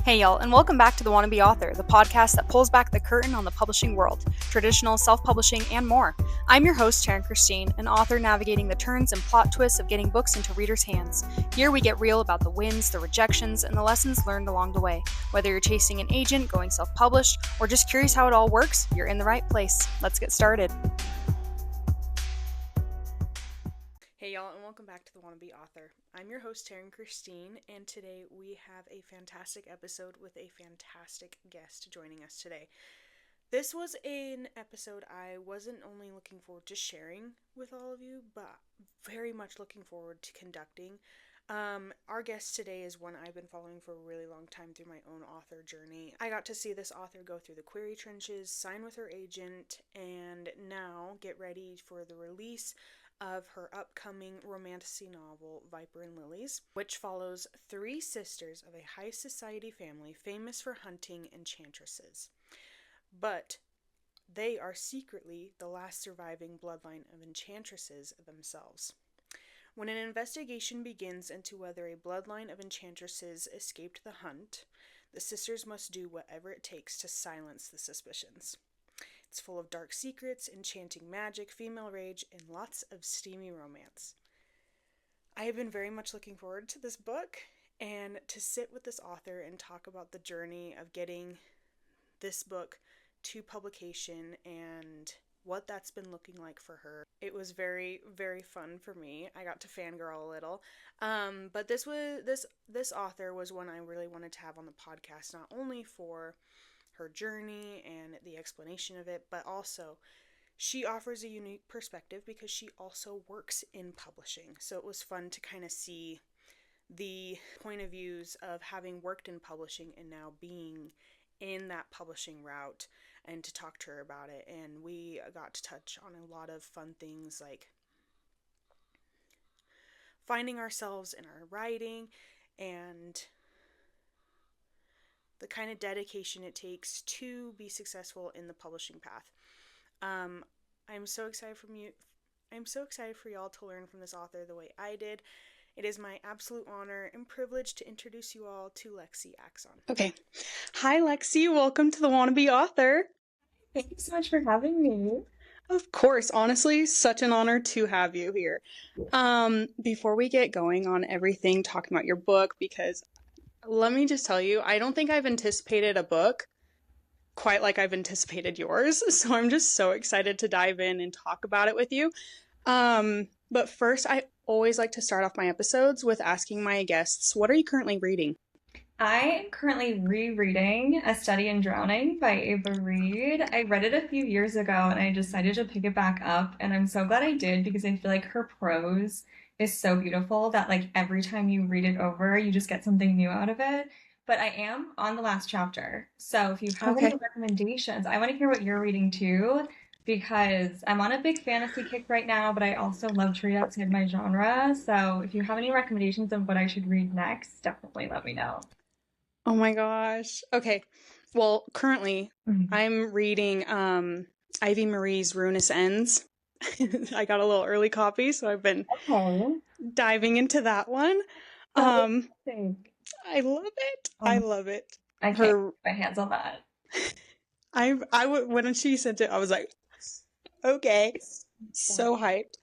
Hey y'all, and welcome back to The Wannabe Author, the podcast that pulls back the curtain on the publishing world, traditional, self-publishing, and more. I'm your host, Taryn Christine, an author navigating the turns and plot twists of getting books into readers' hands. Here we get real about the wins, the rejections, and the lessons learned along the way. Whether you're chasing an agent, going self-published, or just curious how it all works, you're in the right place. Let's get started. Hey y'all, and welcome back to The Wannabe Author. I'm your host, Taryn Christine, and today we have a fantastic episode with a fantastic guest joining us today. This was an episode I wasn't only looking forward to sharing with all of you, but very much looking forward to conducting. Our guest today is one I've been following for a really long time through my own author journey. I got to see this author go through the query trenches, sign with her agent, and now get ready for the release of her upcoming romantasy novel, Viper and Lillies, which follows three sisters of a high society family famous for hunting enchantresses. But they are secretly the last surviving bloodline of enchantresses themselves. When an investigation begins into whether a bloodline of enchantresses escaped the hunt, the sisters must do whatever it takes to silence the suspicions. It's full of dark secrets, enchanting magic, female rage, and lots of steamy romance. I have been very much looking forward to this book and to sit with this author and talk about the journey of getting this book to publication and what that's been looking like for her. It was very, very fun for me. I got to fangirl a little. But this author was one I really wanted to have on the podcast, not only for her journey and the explanation of it, but also she offers a unique perspective because she also works in publishing. So it was fun to kind of see the point of views of having worked in publishing and now being in that publishing route and to talk to her about it. And we got to touch on a lot of fun things like finding ourselves in our writing and the kind of dedication it takes to be successful in the publishing path. I'm so excited for y'all to learn from this author the way I did. It is my absolute honor and privilege to introduce you all to Lexie Axon. Okay. Hi, Lexie. Welcome to The Wannabe Author. Thank you so much for having me. Of course. Honestly, such an honor to have you here. Before we get going on everything, talking about your book, because let me just tell you, I don't think I've anticipated a book quite like I've anticipated yours. So I'm just so excited to dive in and talk about it with you. But first, I always like to start off my episodes with asking my guests, what are you currently reading? I am currently rereading A Study in Drowning by Reid. I read it a few years ago and I decided to pick it back up, and I'm so glad I did because I feel like her prose is so beautiful that like every time you read it over, you just get something new out of it. But I am on the last chapter. So if you have any recommendations, I want to hear what you're reading too, because I'm on a big fantasy kick right now, but I also love to read outside my genre. So if you have any recommendations of what I should read next, definitely let me know. Oh my gosh. Okay. Well, currently I'm reading Ivy Marie's Ruinous Ends. I got a little early copy, so I've been diving into that one. I love it. I love it. I can't get my hands on that. When she sent it, I was like, okay, so hyped.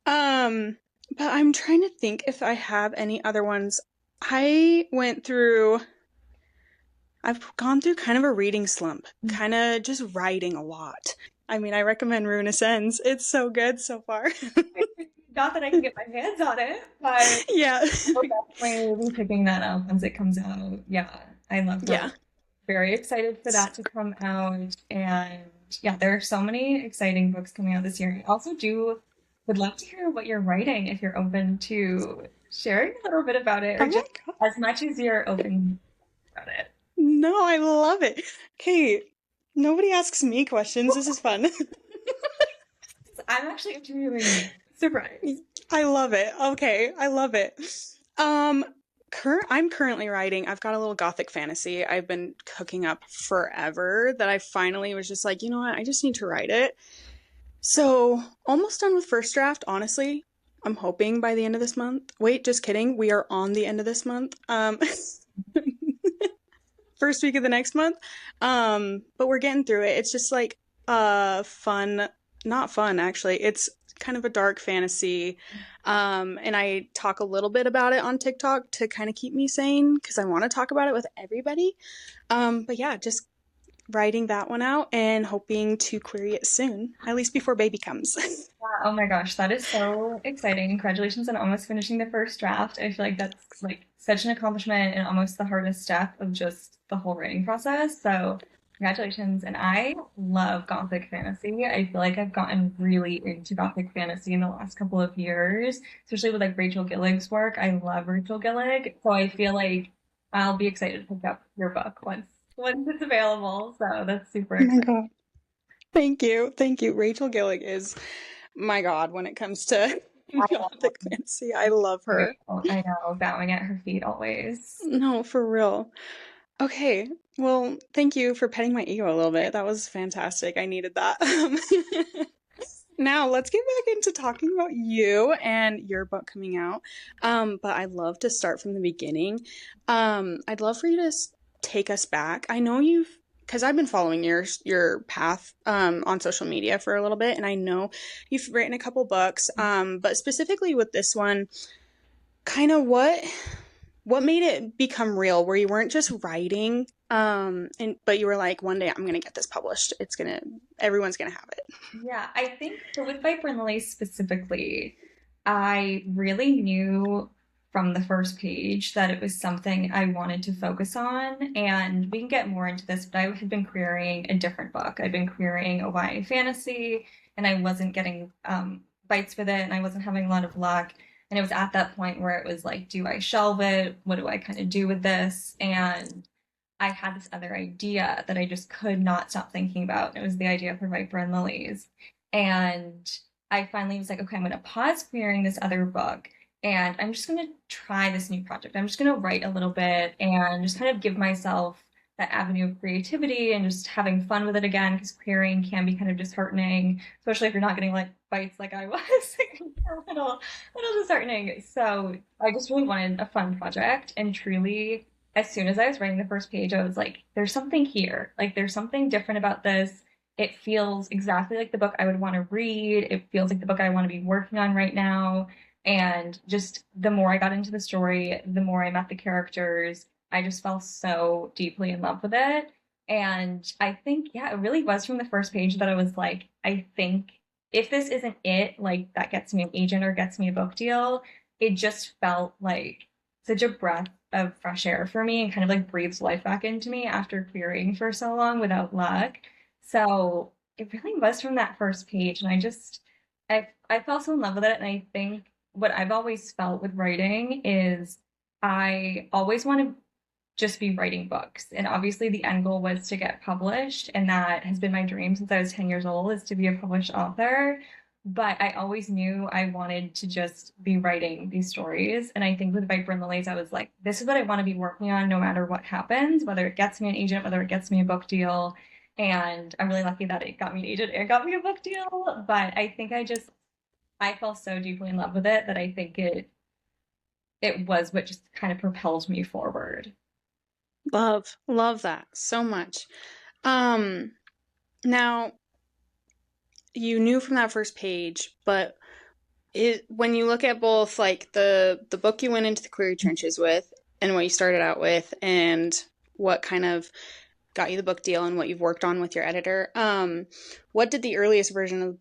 But I'm trying to think if I have any other ones. I've gone through kind of a reading slump, kind of just writing a lot. I mean, I recommend Ruinous Ends. It's so good so far. Not that I can get my hands on it, but yeah, I'll definitely be picking that up once it comes out. Yeah, I love that. Yeah. Very excited for that to come out. And yeah, there are so many exciting books coming out this year. I also would love to hear what you're writing if you're open to sharing a little bit about it, or just as much as you're open about it. No, I love it. Okay, nobody asks me questions. This is fun. I'm actually interviewing you. Surprise. I love it. Okay, I love it. I'm currently writing, I've got a little gothic fantasy I've been cooking up forever that I finally was just like, you know what, I just need to write it. So, almost done with first draft, honestly. I'm hoping by the end of this month. Wait, just kidding. We are on the end of this month. first week of the next month. But we're getting through it. It's just like fun, not fun actually. It's kind of a dark fantasy. And I talk a little bit about it on TikTok to kind of keep me sane because I want to talk about it with everybody. But yeah, just writing that one out and hoping to query it soon, at least before baby comes. Oh my gosh, that is so exciting. Congratulations on almost finishing the first draft. I feel like that's like such an accomplishment and almost the hardest step of just the whole writing process. So, congratulations. And I love Gothic fantasy. I feel like I've gotten really into Gothic fantasy in the last couple of years, especially with like Rachel Gillig's work. I love Rachel Gillig. So I feel like I'll be excited to pick up your book once it's available. So that's super Oh my exciting. God. Thank you. Thank you. Rachel Gillig is my God when it comes to I Gothic fantasy. I love her. I know, bowing at her feet always. No, for real. Okay. Well, thank you for petting my ego a little bit. That was fantastic. I needed that. Now, let's get back into talking about you and your book coming out. But I'd love to start from the beginning. I'd love for you to take us back. I know because I've been following your path on social media for a little bit, and I know you've written a couple books. But specifically with this one, kind of what made it become real, where you weren't just writing, but you were like, one day I'm gonna get this published. Everyone's gonna have it. Yeah, I think so with Viper and Lillies specifically, I really knew from the first page that it was something I wanted to focus on. And we can get more into this, but I had been querying a different book. I'd been querying a YA fantasy, and I wasn't getting bites with it, and I wasn't having a lot of luck. And it was at that point where it was like, do I shelve it? What do I kind of do with this? And I had this other idea that I just could not stop thinking about. It was the idea for Viper and Lillies. And I finally was like, okay, I'm going to pause querying this other book and I'm just going to try this new project. I'm just going to write a little bit and just kind of give myself that avenue of creativity and just having fun with it again, because querying can be kind of disheartening, especially if you're not getting like bites like I was. a little disheartening. So I just really wanted a fun project, and truly as soon as I was writing the first page, I was like, there's something here. Like, there's something different about this. It feels exactly like the book I would want to read. It feels like the book I want to be working on right now. And just the more I got into the story, the more I met the characters, I just fell so deeply in love with it. And I think, yeah, it really was from the first page that I was like, I think if this isn't it, like that gets me an agent or gets me a book deal, it just felt like such a breath of fresh air for me and kind of like breathes life back into me after querying for so long without luck. So it really was from that first page. And I fell so in love with it. And I think what I've always felt with writing is I always want to just be writing books. And obviously the end goal was to get published. And that has been my dream since I was 10 years old, is to be a published author. But I always knew I wanted to just be writing these stories. And I think with Viper and Lillies, I was like, this is what I want to be working on no matter what happens, whether it gets me an agent, whether it gets me a book deal. And I'm really lucky that it got me an agent and got me a book deal. But I think I fell so deeply in love with it that I think it was what just kind of propelled me forward. Love that so much. Um, Now you knew from that first page, but when you look at both like the book you went into the query trenches with and what you started out with and what kind of got you the book deal and what you've worked on with your editor, what did the earliest version of the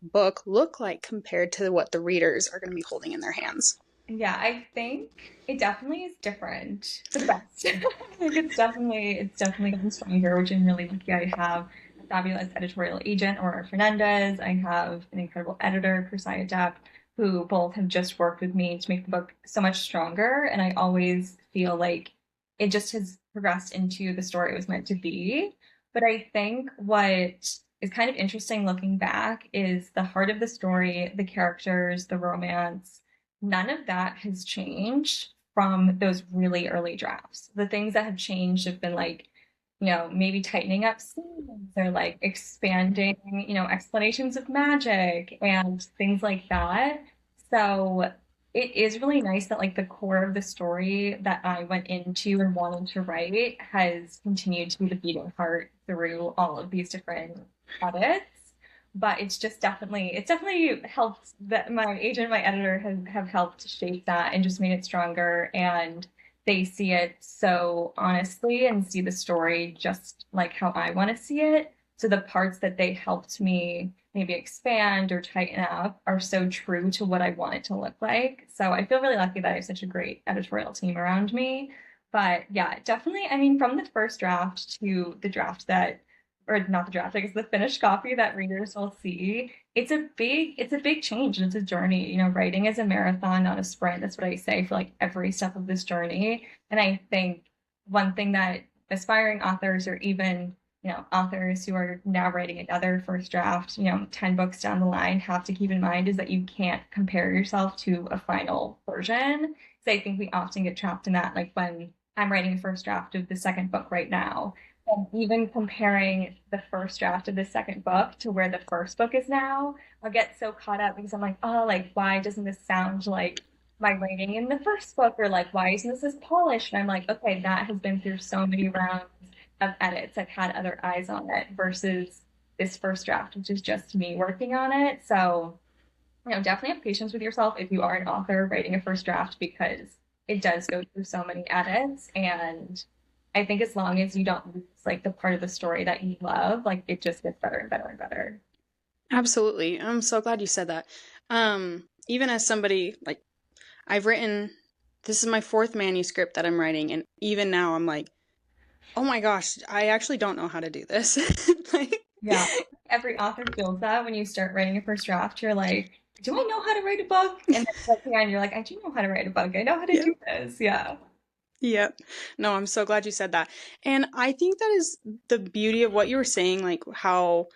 book look like compared to what the readers are going to be holding in their hands? Yeah, I think it definitely is different for the best. I think it's definitely gotten stronger, which I'm really lucky. I have a fabulous editorial agent, Aurora Fernandez. I have an incredible editor, Kersaya Depp, who both have just worked with me to make the book so much stronger. And I always feel like it just has progressed into the story it was meant to be. But I think what is kind of interesting looking back is the heart of the story, the characters, the romance, none of that has changed from those really early drafts. The things that have changed have been like, maybe tightening up scenes or like expanding, explanations of magic and things like that. So it is really nice that like the core of the story that I went into and wanted to write has continued to be the beating heart through all of these different edits. But it's definitely helped that my agent, my editor have helped shape that and just made it stronger. And they see it so honestly and see the story just like how I want to see it. So the parts that they helped me maybe expand or tighten up are so true to what I want it to look like. So I feel really lucky that I have such a great editorial team around me. But yeah, definitely, I mean, from the first draft to the draft that, or not the draft, I guess the finished copy that readers will see, it's a big change and it's a journey. You know, writing is a marathon, not a sprint. That's what I say for like every step of this journey. And I think one thing that aspiring authors or even authors who are now writing another first draft, 10 books down the line have to keep in mind is that you can't compare yourself to a final version. So I think we often get trapped in that, like when I'm writing a first draft of the second book right now, and even comparing the first draft of the second book to where the first book is now, I'll get so caught up because I'm like, oh, like, why doesn't this sound like my writing in the first book? Or like, why isn't this as polished? And I'm like, okay, that has been through so many rounds of edits. I've had other eyes on it versus this first draft, which is just me working on it. So, definitely have patience with yourself if you are an author writing a first draft because it does go through so many edits. And I think as long as you don't lose like the part of the story that you love, like it just gets better and better and better. Absolutely. I'm so glad you said that. Even as somebody like I've written, this is my fourth manuscript that I'm writing, and even now I'm like, oh my gosh, I actually don't know how to do this. Like, Yeah. Every author feels that when you start writing a first draft, you're like, do I know how to write a book? And then at the end, you're like, I do know how to write a book. I know how to yeah. do this. Yeah. Yep. No, I'm so glad you said that. And I think that is the beauty of what you were saying, like how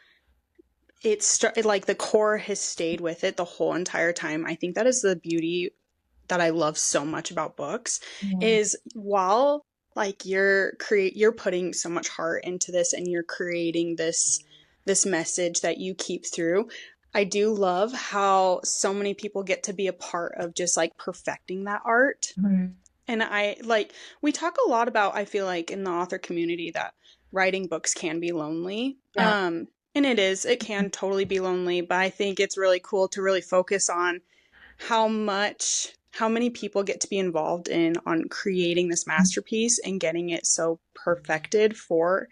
like the core has stayed with it the whole entire time. I think that is the beauty that I love so much about books Yeah. is while like you're putting so much heart into this and you're creating this message that you keep through. I do love how so many people get to be a part of just like perfecting that art. Mhm. And I like, we talk a lot about, I feel like in the author community that writing books can be lonely. Yeah. And it can totally be lonely, but I think it's really cool to really focus on how many people get to be involved in on creating this masterpiece and getting it so perfected for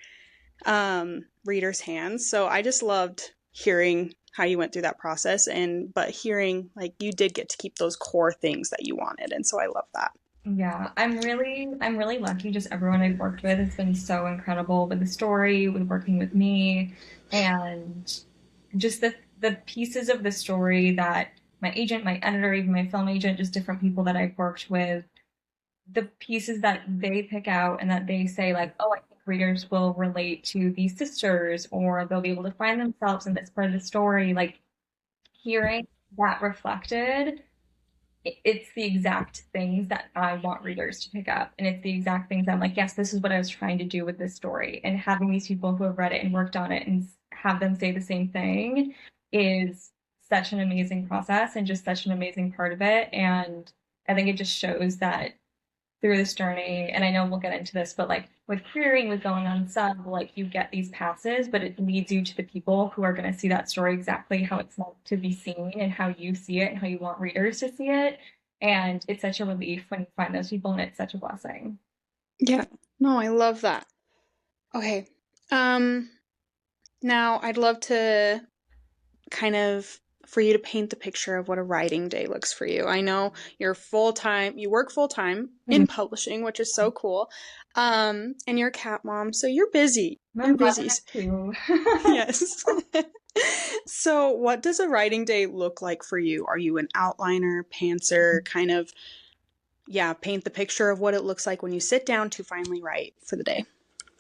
readers' hands. So I just loved hearing how you went through that process but hearing like you did get to keep those core things that you wanted. And so I love that. Yeah, I'm really lucky. Just everyone I've worked with has been so incredible with the story, with working with me, and just the pieces of the story that my agent, my editor, even my film agent, just different people that I've worked with, the pieces that they pick out and that they say like, oh, I think readers will relate to these sisters, or they'll be able to find themselves in this part of the story. Like hearing that reflected it's the exact things that I want readers to pick up. And it's the exact things I'm like, yes, this is what I was trying to do with this story. And having these people who have read it and worked on it and have them say the same thing is such an amazing process and just such an amazing part of it. And I think it just shows that through this journey, and I know we'll get into this, but like with querying, with going on sub, like you get these passes, but it leads you to the people who are going to see that story exactly how it's meant to be seen and how you see it and how you want readers to see it. And it's such a relief when you find those people, and it's such a blessing. Yeah. No, I love that. Okay. Um, Now I'd love to kind of for you to paint the picture of what a writing day looks for you. I know you work full time in publishing, which is so cool. And you're a cat mom, so you're busy. My You're busy. mother too. Yes. So what does a writing day look like for you? Are you an outliner, pantser, kind of, yeah, paint the picture of what it looks like when you sit down to finally write for the day?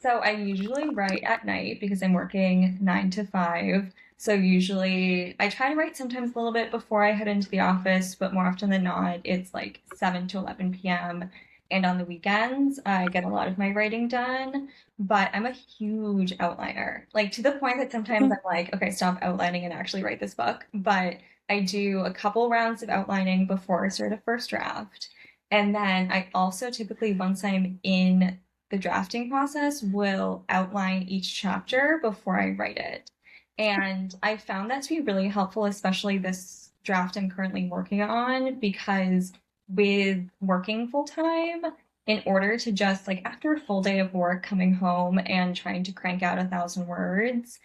So I usually write at night because I'm working 9 to 5. So usually I try to write sometimes a little bit before I head into the office, but more often than not, it's like 7 to 11 p.m. And on the weekends, I get a lot of my writing done. But I'm a huge outliner, like to the point that sometimes I'm like, okay, stop outlining and actually write this book. But I do a couple rounds of outlining before I start a first draft. And then I also typically, once I'm in the drafting process, will outline each chapter before I write it. And I found that to be really helpful, especially this draft I'm currently working on, because with working full time, in order to just like after a full day of work coming home and trying to crank out 1,000 words,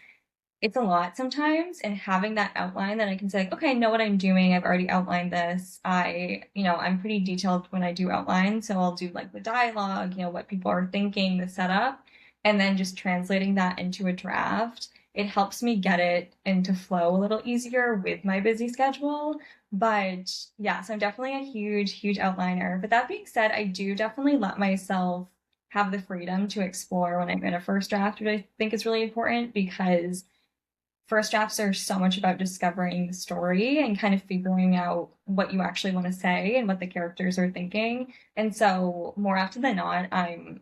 it's a lot sometimes. And having that outline that I can say, like, okay, I know what I'm doing. I've already outlined this. I'm pretty detailed when I do outline. So I'll do like the dialogue, what people are thinking, the setup, and then just translating that into a draft. It helps me get it into flow a little easier with my busy schedule. But yeah, so I'm definitely a huge, huge outliner. But that being said, I do definitely let myself have the freedom to explore when I'm in a first draft, which I think is really important because first drafts are so much about discovering the story and kind of figuring out what you actually want to say and what the characters are thinking. And so more often than not, I'm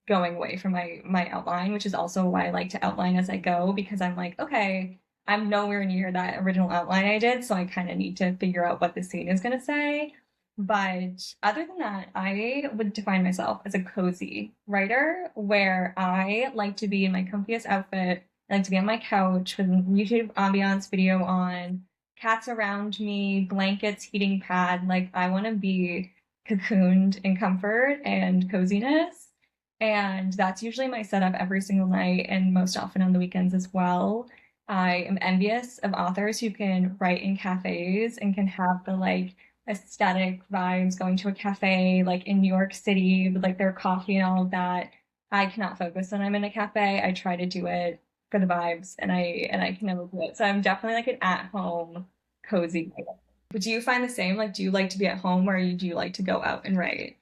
going away from my outline, which is also why I like to outline as I go, because I'm like, okay, I'm nowhere near that original outline I did, so I kind of need to figure out what the scene is going to say. But other than that, I would define myself as a cozy writer where I like to be in my comfiest outfit. I like to be on my couch with YouTube ambiance video on, cats around me, blankets, heating pad. Like, I want to be cocooned in comfort and coziness. And that's usually my setup every single night and most often on the weekends as well. I am envious of authors who can write in cafes and can have the like aesthetic vibes going to a cafe like in New York City with like their coffee and all of that. I cannot focus when I'm in a cafe. I try to do it for the vibes and I can never do it. So I'm definitely like an at-home cozy writer. But do you find the same? Like, do you like to be at home or do you like to go out and write?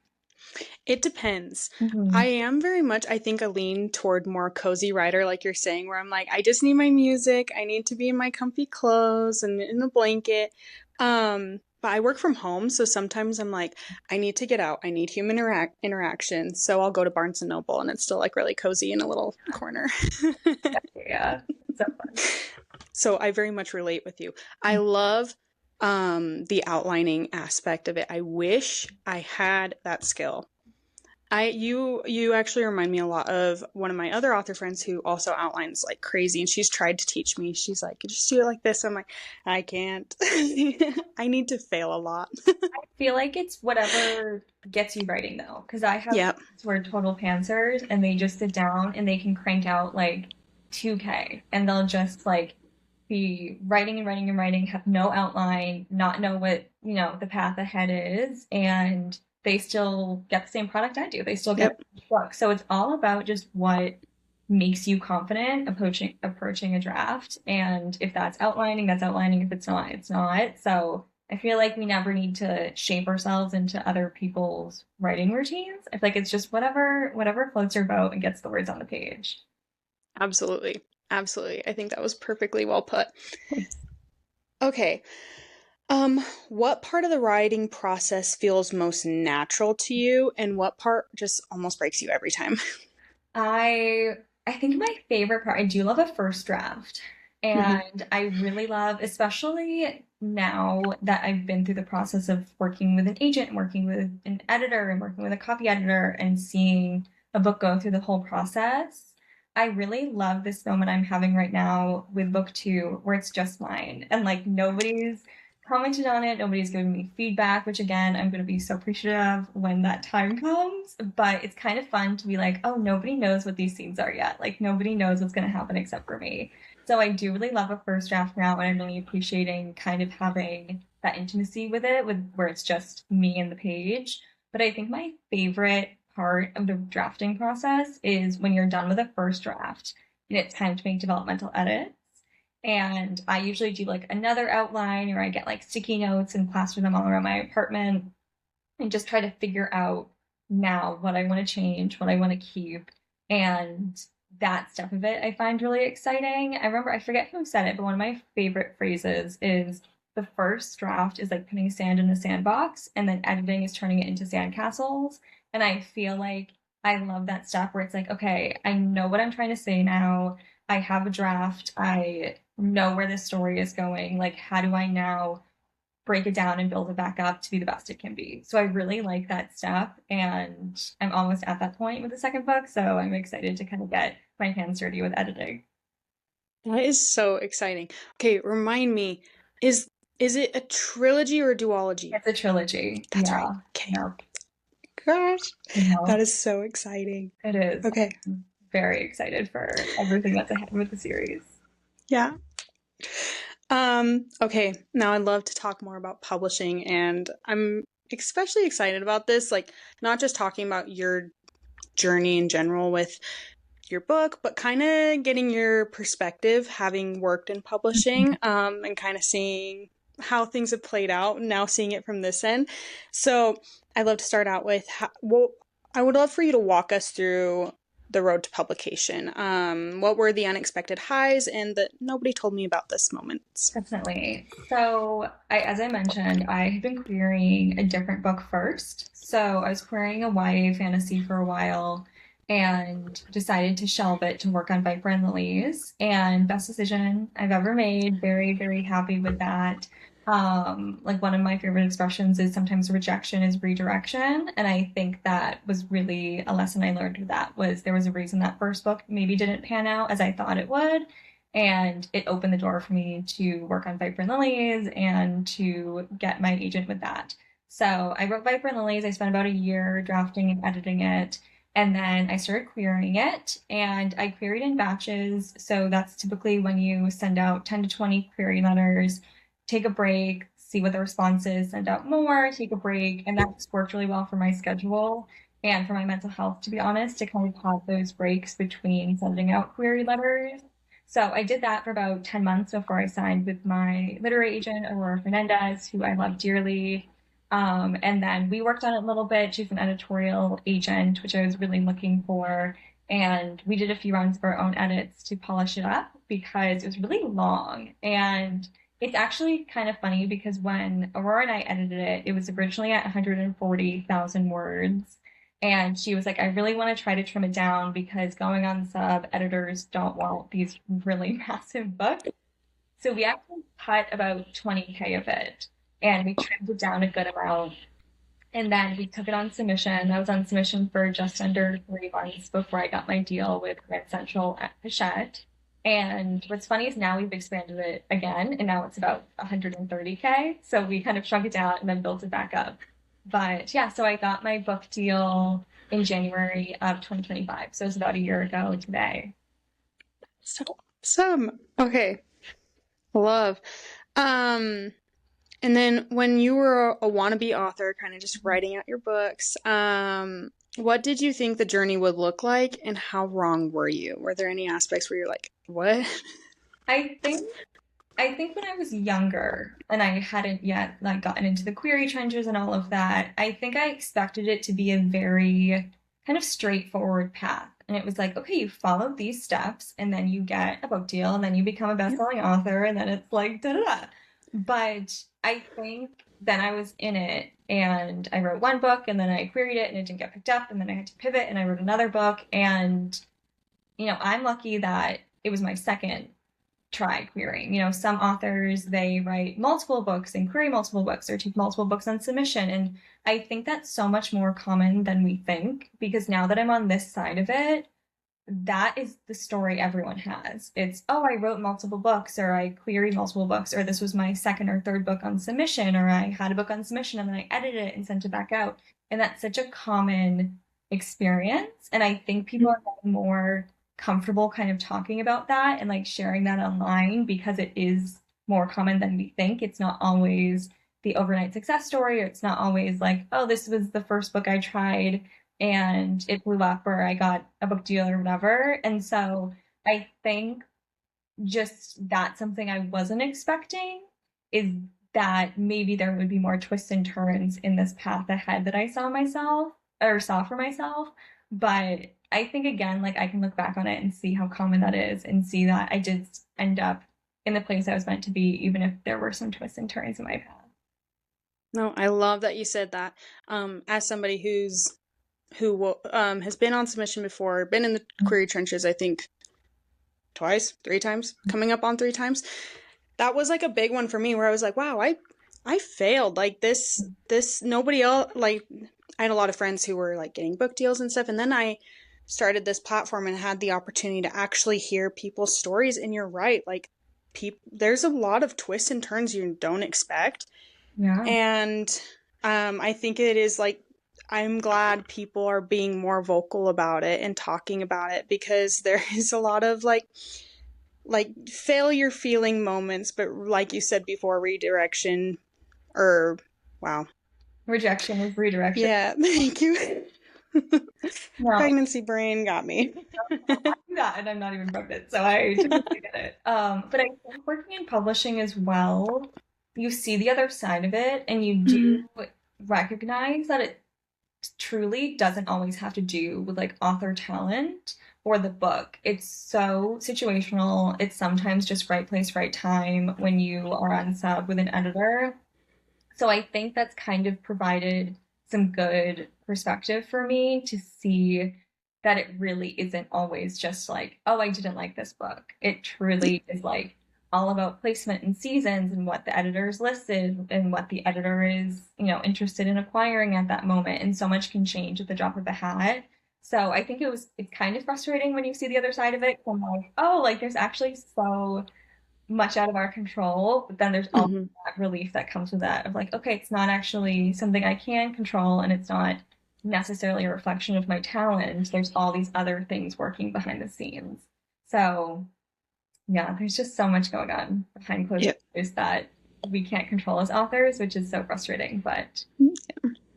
It depends. I Mm-hmm. am very much, I think, a lean toward more cozy writer, like you're saying, where I'm like, I just need my music. I need to be in my comfy clothes and in a blanket. But I work from home, so sometimes I'm like, I need to get out. I need human interaction. So I'll go to Barnes and Noble, and it's still like really cozy in a little corner. Yeah, so fun. So I very much relate with you. I love the outlining aspect of it. I wish I had that skill. You actually remind me a lot of one of my other author friends who also outlines like crazy, and she's tried to teach me. She's like, just do it like this. I'm like, I can't. I need to fail a lot. Feel like it's whatever gets you writing though, because I have Yep. friends who are total pantsers and they just sit down and they can crank out like 2K and they'll just like be writing and writing and writing, have no outline, not know what, the path ahead is, and they still get the same product I do. They still get Yep. a book. So it's all about just what makes you confident approaching a draft. And if that's outlining, that's outlining. If it's not, it's not. So I feel like we never need to shape ourselves into other people's writing routines. I feel like it's just whatever floats your boat and gets the words on the page. Absolutely. Absolutely. I think that was perfectly well put. Okay. What part of the writing process feels most natural to you, and what part just almost breaks you every time? I I think my favorite part, I do love a first draft. Hmm. And I really love, especially now that I've been through the process of working with an agent, working with an editor, and working with a copy editor, and seeing a book go through the whole process. I really love this moment I'm having right now with book two, where it's just mine. And like nobody's commented on it. Nobody's giving me feedback, which again, I'm going to be so appreciative of when that time comes. But it's kind of fun to be like, oh, nobody knows what these scenes are yet. Like, nobody knows what's going to happen except for me. So I do really love a first draft now, and I'm really appreciating kind of having that intimacy with it, with where it's just me and the page. But I think my favorite part of the drafting process is when you're done with a first draft and it's time to make developmental edits. And I usually do like another outline or I get like sticky notes and plaster them all around my apartment and just try to figure out now what I want to change, what I want to keep. And that stuff of it I find really exciting. I remember, I forget who said it, but one of my favorite phrases is the first draft is like putting sand in a sandbox, and then editing is turning it into sandcastles. And I feel like I love that stuff where it's like, okay, I know what I'm trying to say now. I have a draft. I know where this story is going. Like, how do I now break it down and build it back up to be the best it can be? So I really like that step. And I'm almost at that point with the second book. So I'm excited to kind of get my hands dirty with editing. That is so exciting. Okay, remind me, is is it a trilogy or a duology? It's a trilogy. That's right. Yeah. Okay. No, Gosh, I that know. is so exciting. It is. Okay. I'm very excited for everything that's ahead with the series. Yeah. Okay, now I'd love to talk more about publishing, and I'm especially excited about this, like not just talking about your journey in general with your book, but kind of getting your perspective, having worked in publishing, and kind of seeing how things have played out, and now seeing it from this end. So I'd love to start out with well, I would love for you to walk us through the road to publication. What were the unexpected highs and the nobody told me about this moments? Definitely. So, as I mentioned, I had been querying a different book first. So, I was querying a YA fantasy for a while and decided to shelve it to work on Viper and Lillies. And best decision I've ever made. Very, very happy with that. Like one of my favorite expressions is sometimes rejection is redirection. And I think that was really a lesson I learned with that was there was a reason that first book maybe didn't pan out as I thought it would. And it opened the door for me to work on Viper and Lillies and to get my agent with that. So I wrote Viper and Lillies. I spent about a year drafting and editing it. And then I started querying it, and I queried in batches. So that's typically when you send out 10 to 20 query letters, take a break, see what the response is, send out more, take a break. And that just worked really well for my schedule and for my mental health, to be honest, to kind of have those breaks between sending out query letters. So I did that for about 10 months before I signed with my literary agent, Aurora Fernandez, who I love dearly. And then we worked on it a little bit. She's an editorial agent, which I was really looking for. And we did a few rounds of our own edits to polish it up because it was really long. And it's actually kind of funny because when Aurora and I edited it, it was originally at 140,000 words. And she was like, I really want to try to trim it down because going on sub, editors don't want these really massive books. So we actually cut about 20K of it and we trimmed it down a good amount. And then we took it on submission. I was on submission for just under 3 months before I got my deal with Grand Central at Hachette. And what's funny is now we've expanded it again, and now it's about 130K. So we kind of shrunk it down and then built it back up. But yeah, so I got my book deal in January of 2025. So it was about a year ago today. So awesome. Okay, love. Um, and then when you were a wannabe author, kind of just writing out your books, what did you think the journey would look like, and how wrong were you? Were there any aspects where you're like, what? I think I think when I was younger and I hadn't yet like gotten into the query trenches and all of that, I think I expected it to be a very kind of straightforward path. And it was like, okay, you follow these steps and then you get a book deal and then you become a Yep. best-selling author and then it's like da da da. But I think then I was in it and I wrote one book and then I queried it and it didn't get picked up and then I had to pivot and I wrote another book and I'm lucky that it was my second try querying. Some authors, they write multiple books and query multiple books or take multiple books on submission. And I think that's so much more common than we think because now that I'm on this side of it, that is the story everyone has. It's, oh, I wrote multiple books or I queried multiple books or this was my second or third book on submission or I had a book on submission and then I edited it and sent it back out. And that's such a common experience. And I think people are getting more comfortable kind of talking about that and like sharing that online because it is more common than we think. It's not always the overnight success story, or it's not always like, oh, this was the first book I tried and it blew up, or I got a book deal or whatever. And so I think just that's something I wasn't expecting is that maybe there would be more twists and turns in this path ahead that I saw myself or saw for myself. But I think again, like I can look back on it and see how common that is and see that I did end up in the place I was meant to be, even if there were some twists and turns in my path. No, I love that you said that. As somebody who has been on submission before, been in the query trenches, I think twice, 3 times, coming up on 3 times. That was like a big one for me where I was like, wow, I failed. Like this nobody else, like I had a lot of friends who were like getting book deals and stuff, and then I started this platform and had the opportunity to actually hear people's stories. And you're right, like there's a lot of twists and turns you don't expect. Yeah. And I think it is like, I'm glad people are being more vocal about it and talking about it, because there is a lot of like failure feeling moments, but like you said before, redirection, or wow. Rejection was redirection. Yeah, thank you. No, Pregnancy brain got me. I do that, and I'm not even pregnant, so I totally get it. But I think working in publishing as well, you see the other side of it, and you do Mhm. recognize that it truly doesn't always have to do with like author talent or the book. It's so situational. It's sometimes just right place, right time when you are on sub with an editor. So I think that's kind of provided some good perspective for me to see that it really isn't always just like, oh, I didn't like this book. It truly is like all about placement and seasons and what the editor is listed and what the editor is, interested in acquiring at that moment. And so much can change at the drop of a hat. So I think it's kind of frustrating when you see the other side of it. I'm like, oh, like there's actually so much out of our control, but then there's also Mhm. that relief that comes with that of like, okay, it's not actually something I can control and it's not necessarily a reflection of my talent. There's all these other things working behind the scenes. So yeah, there's just so much going on behind closed Yeah. doors that we can't control as authors, which is so frustrating. But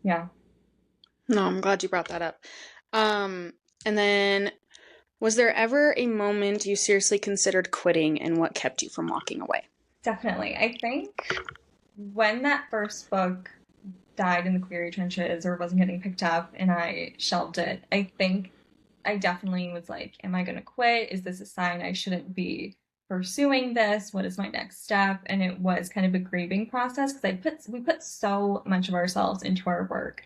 yeah, No, I'm glad you brought that up. Um, and then was there ever a moment you seriously considered quitting, and what kept you from walking away? definitely. I think when that first book died in the query trenches or wasn't getting picked up and I shelved it, I think I definitely was like, am I going to quit? Is this a sign I shouldn't be pursuing this? What is my next step? And it was kind of a grieving process because we put so much of ourselves into our work,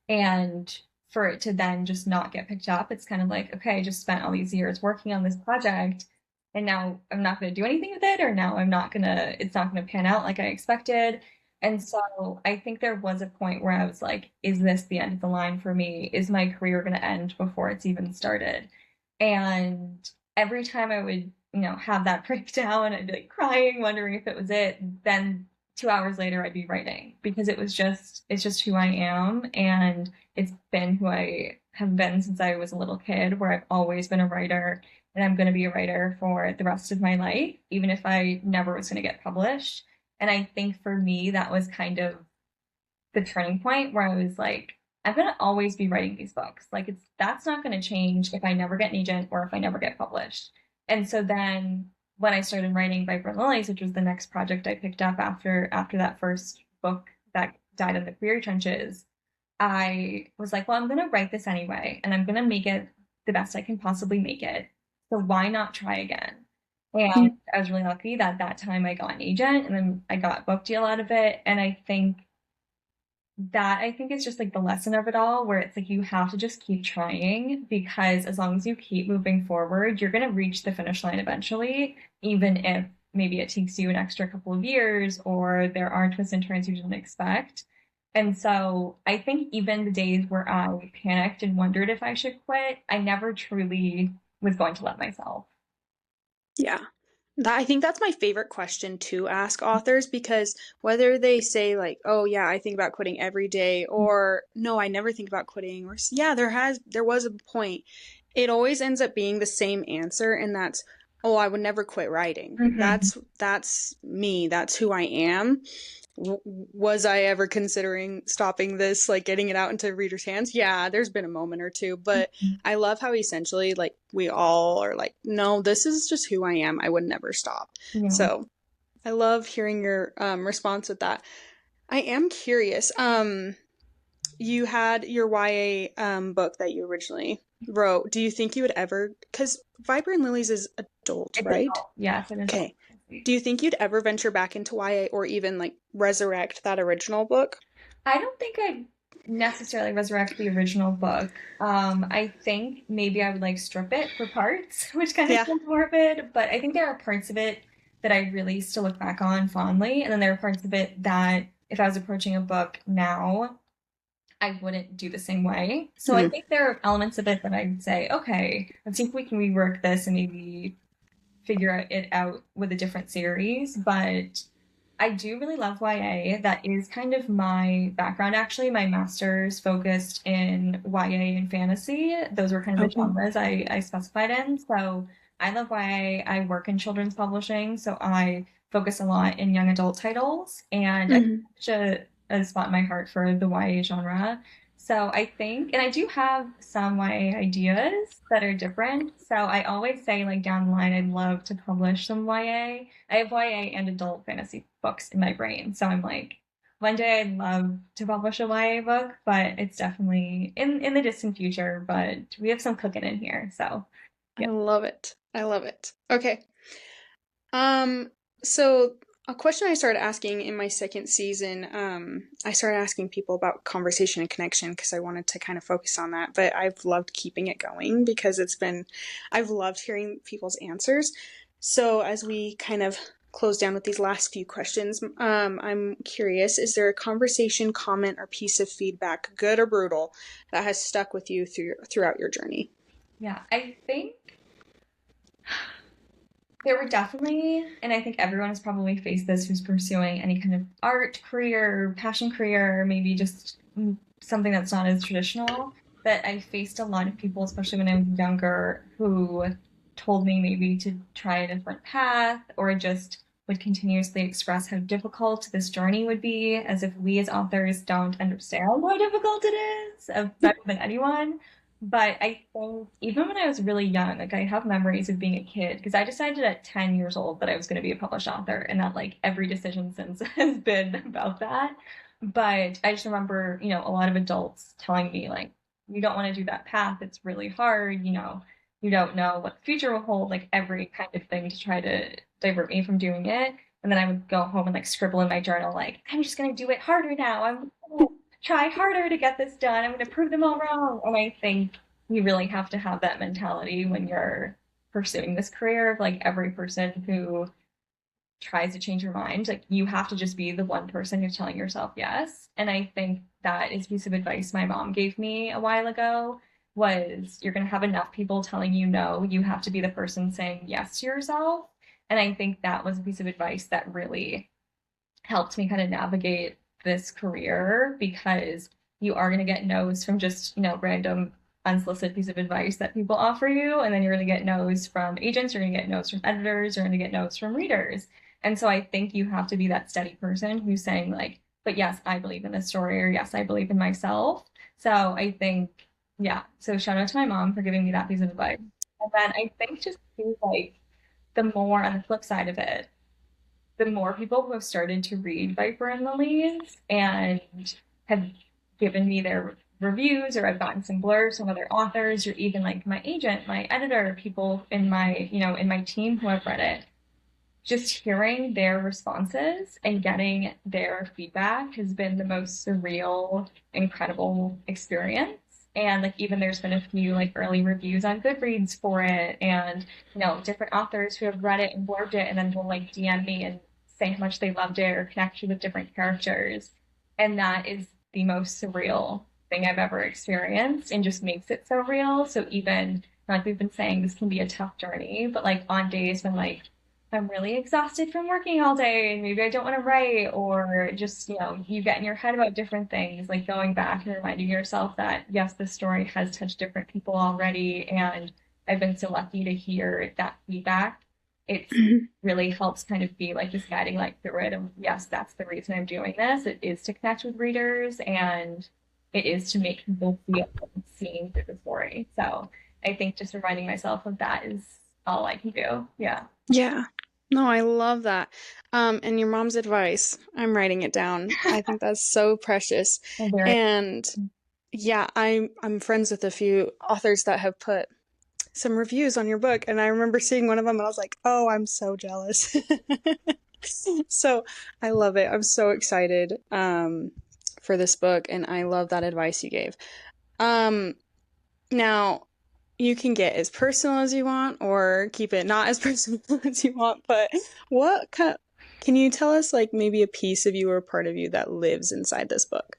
and for it to then just not get picked up, it's kind of like, okay, I just spent all these years working on this project and now I'm not going to do anything with it, or now it's not going to pan out like I expected. And so I think there was a point where I was like, is this the end of the line for me? Is my career going to end before it's even started? And every time I would, have that breakdown, I'd be like crying, wondering if it was it. Then 2 hours later, I'd be writing because it's just who I am. And it's been who I have been since I was a little kid, where I've always been a writer and I'm going to be a writer for the rest of my life, even if I never was going to get published. And I think for me, that was kind of the turning point where I was like, I'm going to always be writing these books. Like that's not going to change if I never get an agent or if I never get published. And so then when I started writing Viper and Lillies, which was the next project I picked up after that first book that died in the query trenches, I was like, well, I'm going to write this anyway, and I'm going to make it the best I can possibly make it. So why not try again? And I was really lucky that that time I got an agent and then I got a book deal out of it. And I think it's just like the lesson of it all, where it's like you have to just keep trying, because as long as you keep moving forward, you're going to reach the finish line eventually, even if maybe it takes you an extra couple of years or there are twists and turns you didn't expect. And so I think even the days where I panicked and wondered if I should quit, I never truly was going to let myself. Yeah. I think that's my favorite question to ask authors, because whether they say like, "Oh yeah, I think about quitting every day," or "No, I never think about quitting," or "Yeah, there was a point," it always ends up being the same answer, and that's, "Oh, I would never quit writing. Mm-hmm. That's me. That's who I am." Was I ever considering stopping this, like getting it out into readers' hands? Yeah, there's been a moment or two, but I love how essentially like we all are like, no, this is just who I am. I would never stop. Yeah. So I love hearing your response with that. I am curious. You had your YA book that you originally wrote. Do you think you would ever? Because Viper and Lilies is adult, It's right? adult. Yes, an adult. Okay. Do you think you'd ever venture back into YA or even like resurrect that original book? I don't think I necessarily resurrect the original book. I think maybe I would like strip it for parts, which kind of Yeah. feels morbid, but I think there are parts of it that I really still look back on fondly, and then there are parts of it that if I was approaching a book now, I wouldn't do the same way. So I Mm. think there are elements of it that I'd say, okay, let's see if we can rework this and maybe figure it out with a different series. But I do really love YA. That is kind of my background, actually. My master's focused in YA and fantasy. Those were kind of the Okay. genres I specified in. So I love YA. I work in children's publishing, so I focus a lot in young adult titles. And I Hmm. have a spot in my heart for the YA genre. So I think, and I do have some YA ideas that are different. So I always say, like, down the line, I'd love to publish some YA. I have YA and adult fantasy books in my brain. So I'm like, one day I'd love to publish a YA book, but it's definitely in the distant future. But we have some cooking in here. So I yeah. love it. I love it. Okay. Um, so a question I started asking in my second season, I started asking people about conversation and connection because I wanted to kind of focus on that, but I've loved keeping it going because I've loved hearing people's answers. So as we kind of close down with these last few questions, I'm curious, is there a conversation, comment, or piece of feedback, good or brutal, that has stuck with you throughout your journey? Yeah, I think there were definitely, and I think everyone has probably faced this who's pursuing any kind of art career, passion career, maybe just something that's not as traditional. But I faced a lot of people, especially when I was younger, who told me maybe to try a different path or just would continuously express how difficult this journey would be, as if we as authors don't understand how difficult it is, better than anyone. But I think even when I was really young, like I have memories of being a kid because I decided at 10 years old that I was going to be a published author, and that like every decision since has been about that. But I just remember, a lot of adults telling me, like, you don't want to do that path. It's really hard. You don't know what the future will hold, like every kind of thing to try to divert me from doing it. And then I would go home and like scribble in my journal, like, I'm just going to do it harder now. I'm going to try harder to get this done. I'm going to prove them all wrong. And I think you really have to have that mentality when you're pursuing this career of like every person who tries to change your mind. Like you have to just be the one person who's telling yourself yes. And I think that is a piece of advice my mom gave me a while ago was you're going to have enough people telling you no. You have to be the person saying yes to yourself. And I think that was a piece of advice that really helped me kind of navigate this career because you are going to get no's from just, random unsolicited piece of advice that people offer you. And then you're going to get no's from agents, you're going to get no's from editors, you're going to get no's from readers. And so I think you have to be that steady person who's saying, like, but yes, I believe in this story, or yes, I believe in myself. So I think, yeah. So shout out to my mom for giving me that piece of advice. And then I think just too, like, the more on the flip side of it, the more people who have started to read Viper and Lillies and have given me their reviews, or I've gotten some blurbs from other authors, or even like my agent, my editor, people in my team who have read it, just hearing their responses and getting their feedback has been the most surreal, incredible experience. And like even there's been a few like early reviews on Goodreads for it, and different authors who have read it and blurbed it, and then will like DM me and say how much they loved it or connect you with different characters. And that is the most surreal thing I've ever experienced, and just makes it so real. So even like we've been saying, this can be a tough journey, but like on days when like I'm really exhausted from working all day and maybe I don't want to write, or just, you get in your head about different things, like going back and reminding yourself that, yes, this story has touched different people already. And I've been so lucky to hear that feedback. It really helps kind of be like this guiding light through it. And yes, that's the reason I'm doing this. It is to connect with readers, and it is to make people feel seen through the story. So I think just reminding myself of that is all I can do. Yeah. Yeah. No, I love that. And your mom's advice, I'm writing it down. I think that's so precious. I'm very And yeah, I'm friends with a few authors that have put some reviews on your book, and I remember seeing one of them and I was like, "Oh, I'm so jealous." So, I love it. I'm so excited for this book, and I love that advice you gave. Um, Now, you can get as personal as you want or keep it not as personal as you want, but can you tell us like maybe a piece of you or a part of you that lives inside this book?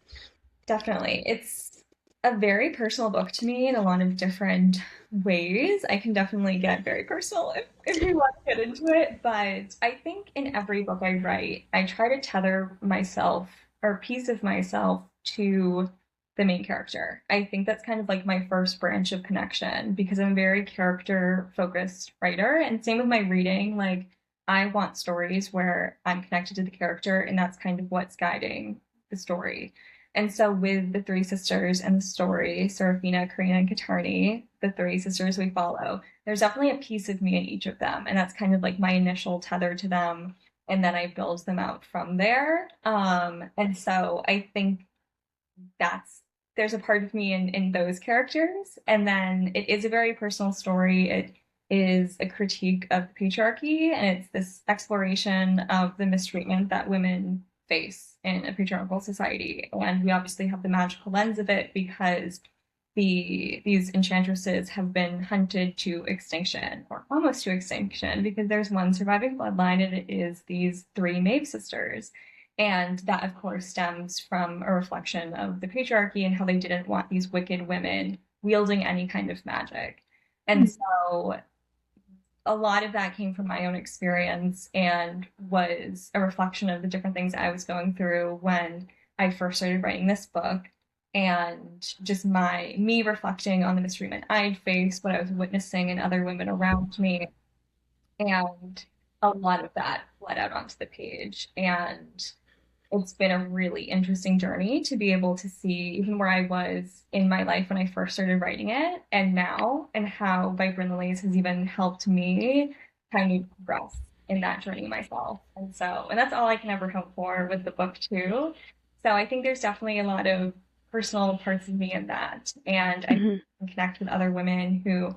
Definitely. It's a very personal book to me in a lot of different ways. I can definitely get very personal if we want to get into it. But I think in every book I write, I try to tether myself or a piece of myself to the main character. I think that's kind of like my first branch of connection because I'm a very character focused writer. And same with my reading. Like, I want stories where I'm connected to the character, and that's kind of what's guiding the story. And so with the three sisters and the story, Serafina, Karina, and Katarni, the three sisters we follow, there's definitely a piece of me in each of them. And that's kind of like my initial tether to them. And then I build them out from there. And so I think that's there's a part of me in those characters. And then it is a very personal story. It is a critique of patriarchy, and it's this exploration of the mistreatment that women face in a patriarchal society. And we obviously have the magical lens of it because these enchantresses have been hunted to extinction or almost to extinction because there's one surviving bloodline, and it is these three Maeve sisters. And that, of course, stems from a reflection of the patriarchy and how they didn't want these wicked women wielding any kind of magic. And so a lot of that came from my own experience and was a reflection of the different things I was going through when I first started writing this book, and just me reflecting on the mistreatment I'd faced, what I was witnessing in other women around me, and a lot of that bled out onto the page. And it's been a really interesting journey to be able to see even where I was in my life when I first started writing it and now, and how Viper and Lillies has even helped me kind of progress in that journey myself. And that's all I can ever hope for with the book too. So I think there's definitely a lot of personal parts of me in that. And I can connect with other women who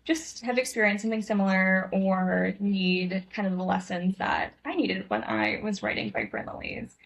just have experienced something similar or need kind of the lessons that I needed when I was writing Viper and Lillies.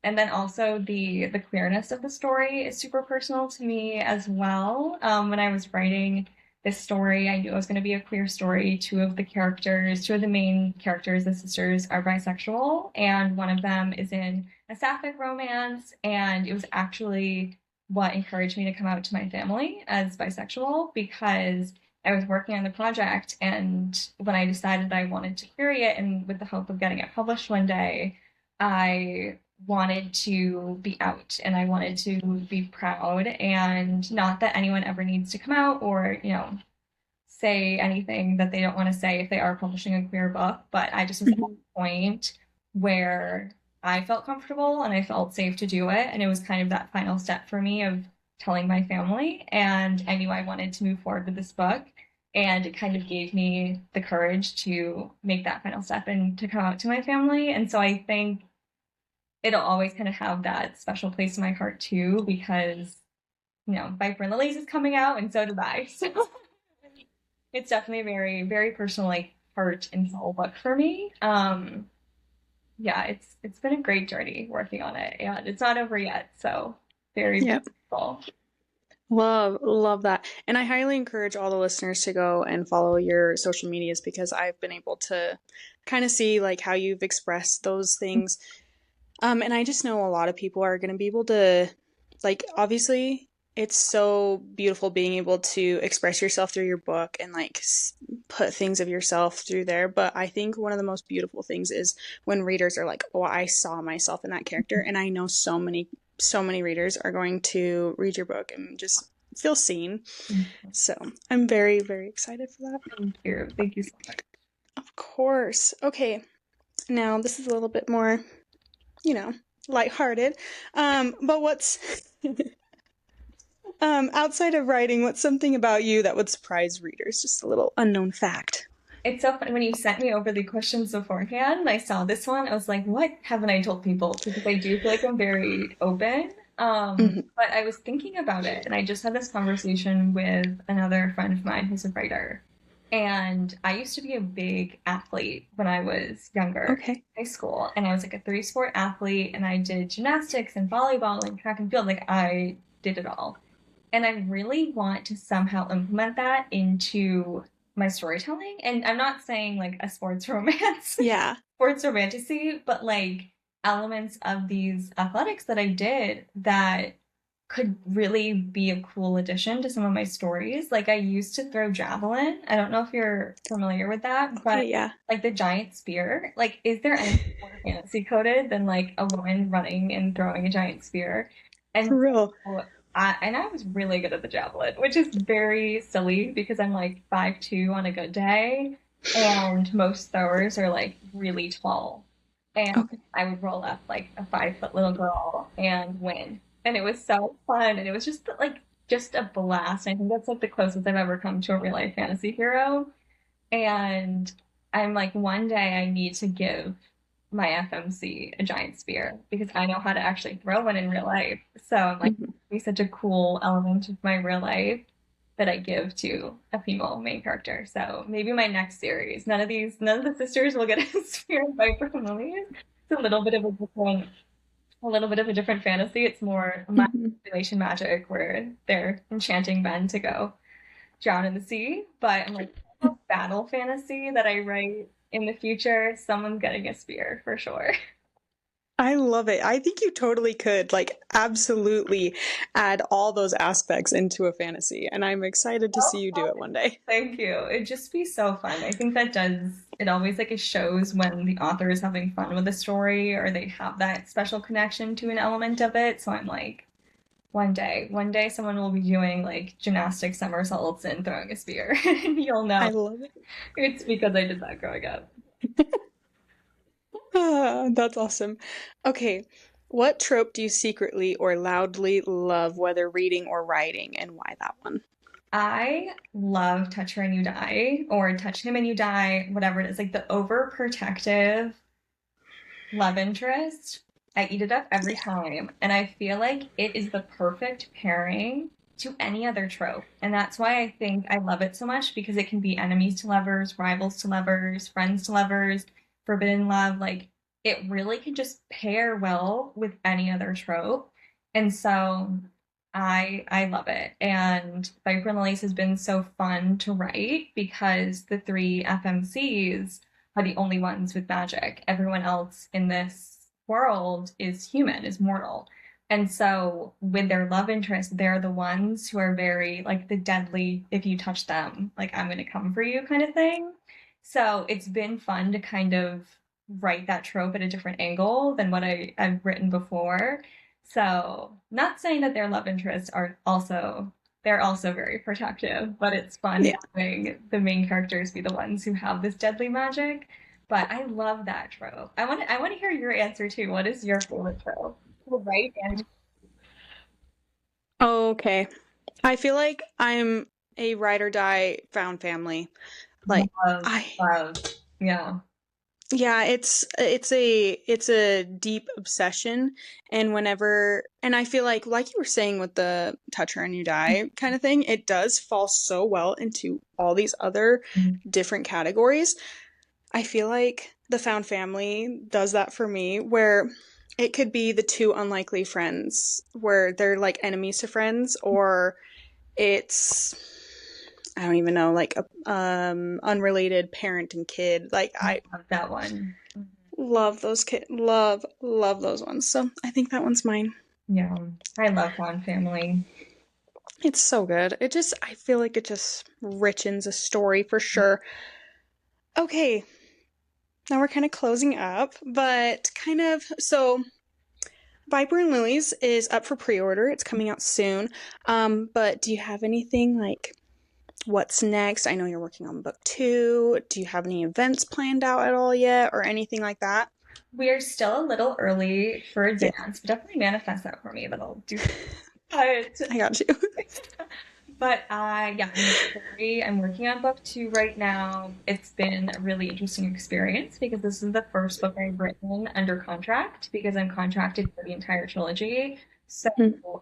And then also the queerness of the story is super personal to me as well. When I was writing this story, I knew it was going to be a queer story. Two of the main characters, the sisters, are bisexual, and one of them is in a sapphic romance. And it was actually what encouraged me to come out to my family as bisexual because I was working on the project, and when I decided I wanted to query it and with the hope of getting it published one day, I wanted to be out and I wanted to be proud, and not that anyone ever needs to come out or, say anything that they don't want to say if they are publishing a queer book, but I just was at a point where I felt comfortable and I felt safe to do it. And it was kind of that final step for me of telling my family. And I knew I wanted to move forward with this book. And it kind of gave me the courage to make that final step and to come out to my family. And so I think it'll always kind of have that special place in my heart too, because, Viper and Lillies is coming out and so did I. So it's definitely a very, very personal, like, heart and soul book for me. Yeah, it's been a great journey working on it, and it's not over yet, so very beautiful. Love that. And I highly encourage all the listeners to go and follow your social medias because I've been able to kind of see like how you've expressed those things. And I just know a lot of people are going to be able to, like, obviously it's so beautiful being able to express yourself through your book and like put things of yourself through there. But I think one of the most beautiful things is when readers are like, oh, I saw myself in that character. And I know so many readers are going to read your book and just feel seen. So I'm very, very excited for that. Thank you so much. Of course. Okay. Now this is a little bit more, lighthearted. But what's outside of writing, what's something about you that would surprise readers? Just a little unknown fact. It's so funny when you sent me over the questions beforehand, I saw this one. I was like, what haven't I told people? Because I do feel like I'm very open. But I was thinking about it, and I just had this conversation with another friend of mine who's a writer. And I used to be a big athlete when I was younger, Okay. high school, and I was like a three sport athlete, and I did gymnastics and volleyball and track and field. Like I did it all. And I really want to somehow implement that into my storytelling. And I'm not saying like a sports romance, Yeah. sports romantasy, but like elements of these athletics that I did that could really be a cool addition to some of my stories. Like I used to throw javelin. I don't know if you're familiar with that, but Okay, yeah. like the giant spear, like is there anything more fantasy coded than like a woman running and throwing a giant spear? For And real. so I was really good at the javelin, which is very silly because I'm like 5'2" on a good day, and most throwers are like really tall. And Okay. I would roll up like a 5 foot little girl and win. And it was so fun. And it was just like just a blast. I think that's like the closest I've ever come to a real life fantasy hero. And I'm like, one day I need to give my FMC a giant spear because I know how to actually throw one in real life. So I'm like, Mhm. it'd be such a cool element of my real life that I give to a female main character. So maybe my next series, none of the sisters will get a spear in Viper and Lillies. It's a little bit of a different fantasy. It's more Mhm. manipulation magic where they're enchanting men to go drown in the sea. But I'm like, battle fantasy that I write in the future, someone's getting a spear for sure. I love it. I think you totally could, like, absolutely add all those aspects into a fantasy, and I'm excited to see Oh, you do it one day. thank you. It'd just be so fun. I think that does it always like it shows when the author is having fun with a story or they have that special connection to an element of it. So I'm like, one day someone will be doing like gymnastic somersaults and throwing a spear, and you'll know I love it. it's because I did that growing up. Ah, that's awesome. Okay, what trope do you secretly or loudly love, whether reading or writing, and why that one? I love Touch Her and You Die or Touch Him and You Die, whatever it is, like the overprotective love interest. I eat it up every Yeah. time. And I feel like it is the perfect pairing to any other trope. And that's why I think I love it so much because it can be enemies to lovers, rivals to lovers, friends to lovers, forbidden love. Like it really can just pair well with any other trope. And so I love it. And Viper and Lillies has been so fun to write because the three FMCs are the only ones with magic. Everyone else in this world is human, is mortal. And so with their love interest, they're the ones who are very like the deadly, if you touch them, like I'm gonna come for you kind of thing. So it's been fun to kind of write that trope at a different angle than what I've written before. So not saying that their love interests are also they're also very protective, but it's fun Yeah. having the main characters be the ones who have this deadly magic. But I love that trope. I want to hear your answer too. What is your favorite trope? Right and Okay. I feel like I'm a ride or die found family. Like love, I love. Yeah. yeah, it's a deep obsession, and whenever and I feel like you were saying with the touch her and you die kind of thing, it does fall so well into all these other different categories. I feel like the found family does that for me where it could be the two unlikely friends where they're like enemies to friends, or it's I don't even know, like a unrelated parent and kid. Like I I love that one. love those love those ones. So I think that one's mine. Yeah. I love Found Family. It's so good. I feel like it just richens a story for sure. Okay, now we're kind of closing up, but kind of so Viper and Lilies is up for pre-order. It's coming out soon. But do you have anything like what's next? I know you're working on book two. Do you have any events planned out at all yet, or anything like that? We are still a little early for a Yeah, dance, but definitely manifest that for me that I'll do. But I got you. yeah, I'm working on book two right now. It's been a really interesting experience because this is the first book I've written under contract because I'm contracted for the entire trilogy. So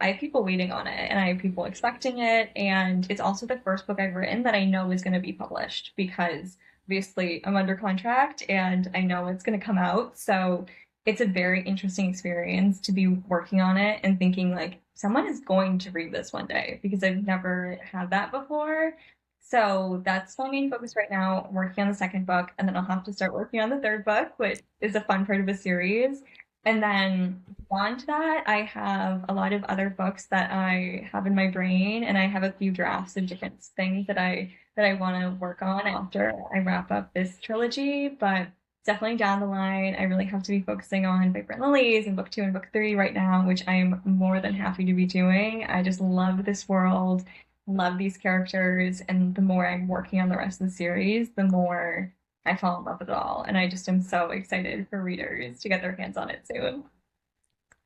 I have people waiting on it and I have people expecting it. And it's also the first book I've written that I know is going to be published because obviously I'm under contract and I know it's going to come out. So it's a very interesting experience to be working on it and thinking like someone is going to read this one day because I've never had that before. So that's my main focus right now, working on the second book, and then I'll have to start working on the third book, which is a fun part of a series. And then beyond that, I have a lot of other books that I have in my brain, and I have a few drafts of different things that I want to work on after I wrap up this trilogy. But definitely down the line, I really have to be focusing on Viper and Lillies and book two and book three right now, which I am more than happy to be doing. I just love this world, love these characters, and the more I'm working on the rest of the series, the more I fall in love with it all. And I just am so excited for readers to get their hands on it soon.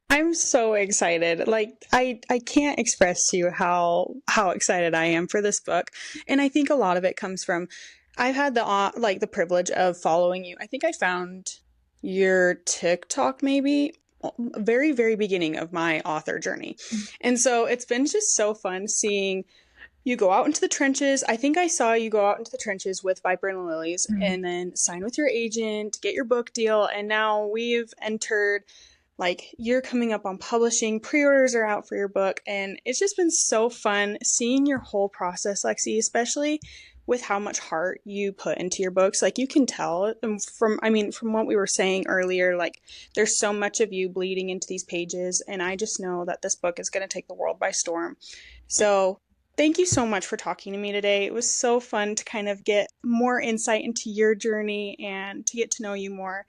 I'm so excited. Like I can't express to you how excited I am for this book. And I think a lot of it comes from I've had the privilege of following you. I think I found your TikTok maybe very very beginning of my author journey. And so it's been just so fun seeing you go out into the trenches. I think I saw you go out into the trenches with Viper and Lillies and then sign with your agent, get your book deal. And now we've entered, like, you're coming up on publishing. Pre-orders are out for your book. And it's just been so fun seeing your whole process, Lexie, especially with how much heart you put into your books. Like, you can tell from what we were saying earlier, like, there's so much of you bleeding into these pages. And I just know that this book is going to take the world by storm. So thank you so much for talking to me today. It was so fun to kind of get more insight into your journey and to get to know you more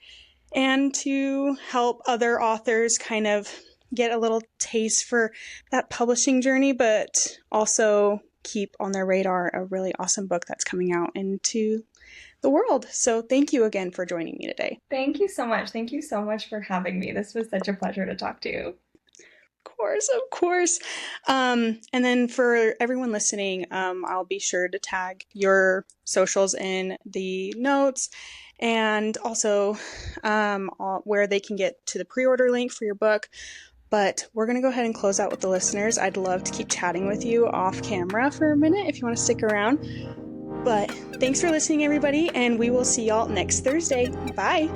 and to help other authors kind of get a little taste for that publishing journey, but also keep on their radar a really awesome book that's coming out into the world. So thank you again for joining me today. Thank you so much. Thank you so much for having me. This was such a pleasure to talk to you. Of course. And then for everyone listening, I'll be sure to tag your socials in the notes and also where they can get to the pre-order link for your book. But we're going to go ahead and close out with the listeners. I'd love to keep chatting with you off camera for a minute if you want to stick around. But thanks for listening, everybody, and we will see y'all next Thursday. Bye.